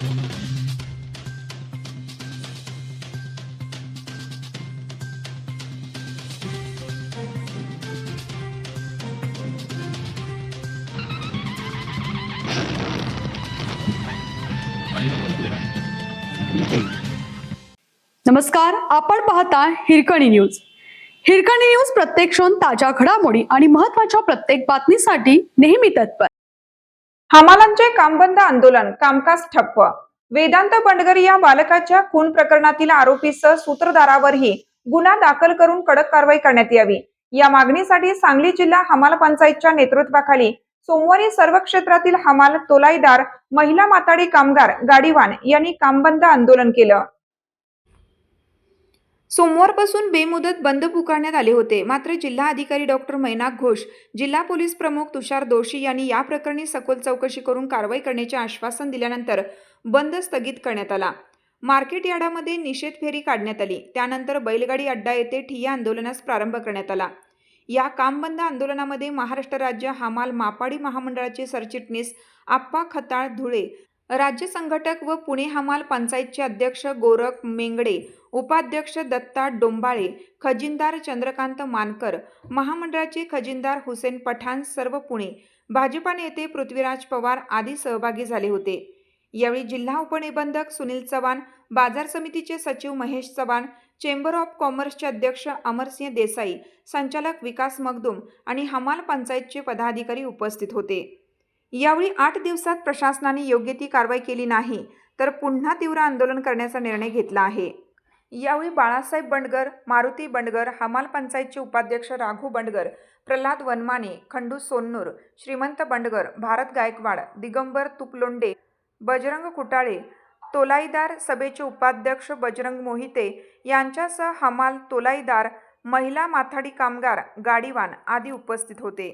नमस्कार, आपण पाहता हिरकणी न्यूज. हिरकणी न्यूज प्रत्येक क्षण ताज्या घडामोडी आणि महत्त्वाच्या प्रत्येक बातमीसाठी नेहमी तत्पर. हमालांचे कामबंद आंदोलन, कामकाज ठप्प. वेदांत बंडगर या बालकाच्या खून प्रकरणातील आरोपीसह सूत्रधारावरही गुन्हा दाखल करून कडक कारवाई करण्यात यावी, या मागणीसाठी सांगली जिल्हा हमाल पंचायतच्या नेतृत्वाखाली सोमवारी सर्व क्षेत्रातील हमाल, तोलाईदार, महिला माथाडी कामगार, गाडीवान यांनी कामबंद आंदोलन केलं. सोमवारपासून बेमुदत बंद पुकारण्यात आले होते. मात्र जिल्हा अधिकारी डॉक्टर मैनाक घोष, जिल्हा पोलीस प्रमुख तुषार दोशी यांनी या प्रकरणी सखोल चौकशी करून कारवाई करण्याचे आश्वासन दिल्यानंतर बंद स्थगित करण्यात आला. मार्केट यार्डामध्ये निषेध फेरी काढण्यात आली. त्यानंतर बैलगाडी अड्डा येथे ठिय्या आंदोलनास प्रारंभ करण्यात आला. या कामबंद आंदोलनामध्ये महाराष्ट्र राज्य हमाल मापाडी महामंडळाचे सरचिटणीस आप्पा खताळ धुळे, राज्य संघटक व पुणे हमाल पंचायतचे अध्यक्ष गोरख मेंगडे, उपाध्यक्ष दत्ता डोंबाळे, खजिनदार चंद्रकांत मानकर, महामंडळाचे खजिनदार हुसेन पठाण, सर्व पुणे, भाजपा नेते पृथ्वीराज पवार आदी सहभागी झाले होते. यावेळी जिल्हा उपनिबंधक सुनील चव्हाण, बाजार समितीचे सचिव महेश चव्हाण, चेंबर ऑफ कॉमर्सचे अध्यक्ष अमरसिंह देसाई, संचालक विकास मगदूम आणि हमाल पंचायतचे पदाधिकारी उपस्थित होते. यावेळी 8 दिवसात प्रशासनाने योग्य ती कारवाई केली नाही तर पुन्हा तीव्र आंदोलन करण्याचा निर्णय घेतला आहे. यावेळी बाळासाहेब बंडगर, मारुती बंडगर, हमाल पंचायतचे उपाध्यक्ष राघू बंडगर, प्रल्हाद वनमाने, खंडू सोन्नूर, श्रीमंत बंडगर, भारत गायकवाड, दिगंबर तुपलोंडे, बजरंग कुटाळे, तोलाईदार सभेचे उपाध्यक्ष बजरंग मोहिते यांच्यासह हमाल, तोलाईदार, महिला माथाडी कामगार, गाडीवान आदी उपस्थित होते.